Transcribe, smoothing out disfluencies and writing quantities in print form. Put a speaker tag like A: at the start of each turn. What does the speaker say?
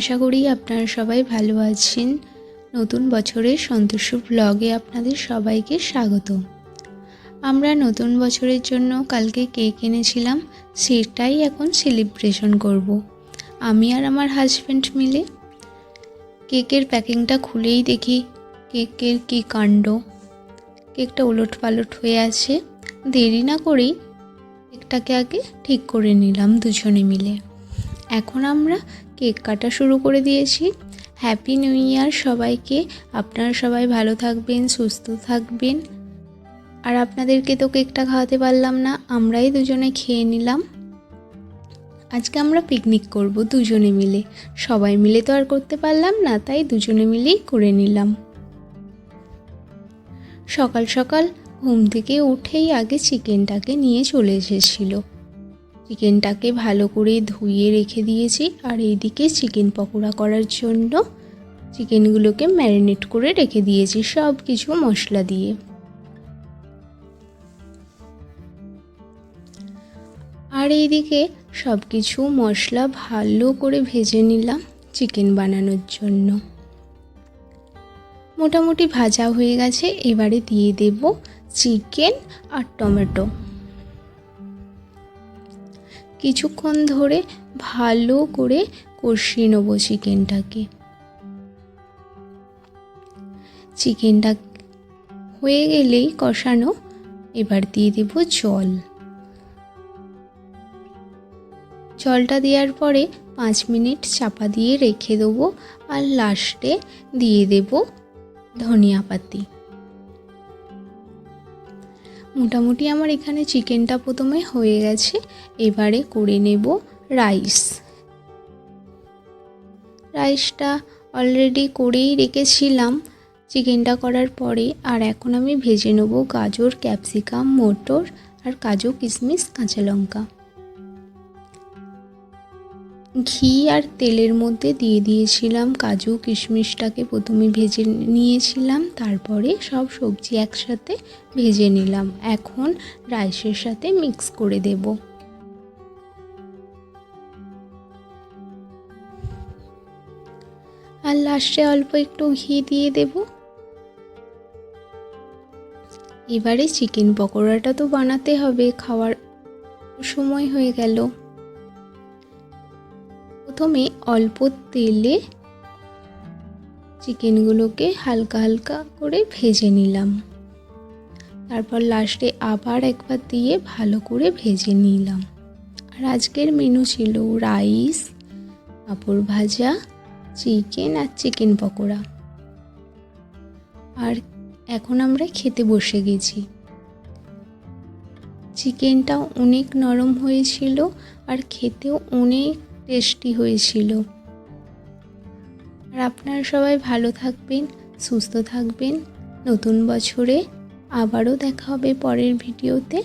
A: আশা করি আপনারা সবাই ভালো আছেন। নতুন বছরের সন্তোষ ব্লগে আপনাদের সবাইকে স্বাগত। আমরা নতুন বছরের জন্য কালকে কেক এনেছিলাম, সেটাই এখন সেলিব্রেশন করব। আমি আর আমার হাজব্যান্ড মিলে কেকের প্যাকিংটা খুলেই দেখি কেকের কী কাণ্ড। কেকটা ওলটপালট হয়ে আছে। দেরি না করেই কেকটাকে আগে ঠিক করে নিলাম দুজনে মিলে। এখন আমরা কেক কাটা শুরু করে দিয়েছি। হ্যাপি নিউ ইয়ার সবাইকে। আপনারা সবাই ভালো থাকবেন, সুস্থ থাকবেন। আর আপনাদেরকে তো কেকটা খাওয়াতে পারলাম না, আমরাই দুজনে খেয়ে নিলাম। আজকে আমরা পিকনিক করব দুজনে মিলে। সবাই মিলে তো আর করতে পারলাম না, তাই দুজনে মিলেই করে নিলাম। সকাল সকাল ঘুম থেকে উঠেই আগে চিকেনটাকে নিয়ে চলে এসেছিল। চিকেনটাকে ভালো করে ধুয়ে রেখে দিয়েছি। আর এইদিকে চিকেন পকোড়া করার জন্য চিকেনগুলোকে ম্যারিনেট করে রেখে দিয়েছি সব কিছু মশলা দিয়ে। আর এইদিকে সব কিছু মশলা ভালো করে ভেজে নিলাম চিকেন বানানোর জন্য। মোটামুটি ভাজা হয়ে গেছে, এবারে দিয়ে দেব চিকেন আর টমেটো। কিছুক্ষণ ধরে ভালো করে কষিয়ে নেব চিকেনটাকে। চিকেনটা হয়ে গেলেই কষানো, এবার দিয়ে দেব জল। জলটা দেওয়ার পরে 5 মিনিট চাপা দিয়ে রেখে দেবো। আর লাস্টে দিয়ে দেব ধনিয়া পাতা। মোটামুটি আমার এখানে চিকেনটা প্রথমে হয়ে গেছে। এবারে করে নেব রাইসটা অলরেডি করেই রেখেছিলাম চিকেনটা করার পরে। আর এখন আমি ভেজে নেব গাজর, ক্যাপসিকাম, মটর আর কাজু, কিশমিশ, কাঁচা লঙ্কা। ঘি আর তেলের মধ্যে দিয়ে দিয়েছিলাম কাজু কিশমিশটাকে প্রথমে ভেজে নিয়েছিলাম, তারপরে সব সবজি একসাথে ভেজে নিলাম। এখন রাইসের সাথে মিক্স করে দেব। আর লাস্টে অল্প একটু ঘি দিয়ে দেব। এবারে চিকেন পকোড়াটা তো বানাতে হবে, খাওয়ার সময় হয়ে গেল। প্রথমে অল্প তেলে চিকেনগুলোকে হালকা হালকা করে ভেজে নিলাম। তারপর লাস্টে আবার একবার দিয়ে ভালো করে ভেজে নিলাম। আর আজকের মেনু ছিল রাইস, পাঁপড় ভাজা, চিকেন আর চিকেন পকোড়া। আর এখন আমরা খেতে বসে গেছি। চিকেনটাও অনেক নরম হয়েছিল আর খেতেও অনেক টেস্টি হয়েছিল। আর আপনারা সবাই ভালো থাকবেন, সুস্থ থাকবেন। নতুন বছরে আবারও দেখা হবে পরের ভিডিওতে।